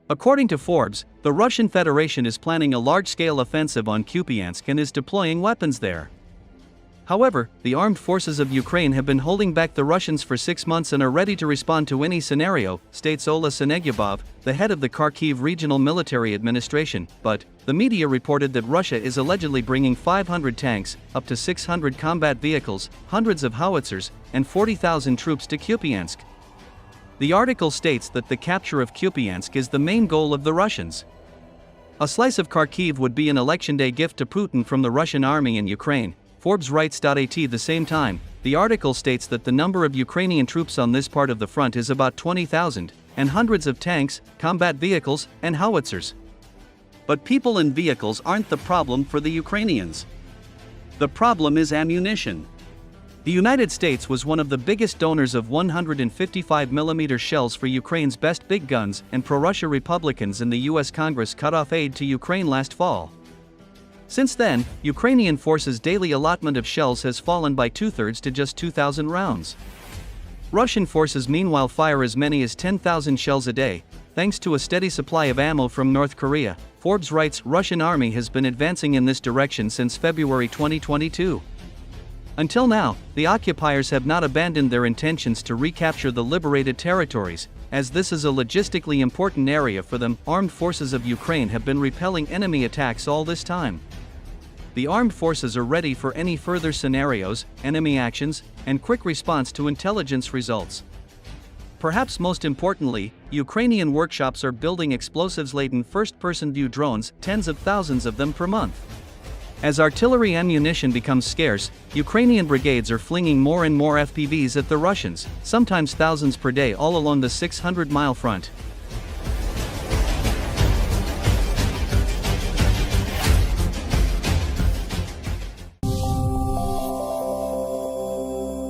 According to Forbes, the Russian Federation is planning a large-scale offensive on Kupyansk and is deploying weapons there. However, the armed forces of Ukraine have been holding back the Russians for 6 months and are ready to respond to any scenario, states Ola Senegyubov, the head of the Kharkiv Regional Military Administration, but the media reported that Russia is allegedly bringing 500 tanks, up to 600 combat vehicles, hundreds of howitzers, and 40,000 troops to Kupyansk. The article states that the capture of Kupyansk is the main goal of the Russians. A slice of Kharkiv would be an election day gift to Putin from the Russian army in Ukraine, Forbes writes. At the same time, the article states that the number of Ukrainian troops on this part of the front is about 20,000, and hundreds of tanks, combat vehicles, and howitzers. But people and vehicles aren't the problem for the Ukrainians. The problem is ammunition. The United States was one of the biggest donors of 155mm shells for Ukraine's best big guns, and pro-Russia Republicans in the US Congress cut off aid to Ukraine last fall. Since then, Ukrainian forces' daily allotment of shells has fallen by 2/3 to just 2,000 rounds. Russian forces meanwhile fire as many as 10,000 shells a day, thanks to a steady supply of ammo from North Korea. Forbes writes, Russian army has been advancing in this direction since February 2022. Until now, the occupiers have not abandoned their intentions to recapture the liberated territories, as this is a logistically important area for them. Armed forces of Ukraine have been repelling enemy attacks all this time. The armed forces are ready for any further scenarios, enemy actions, and quick response to intelligence results. Perhaps most importantly, Ukrainian workshops are building explosives-laden first-person view drones, tens of thousands of them per month. As artillery ammunition becomes scarce, Ukrainian brigades are flinging more and more FPVs at the Russians, sometimes thousands per day all along the 600-mile front.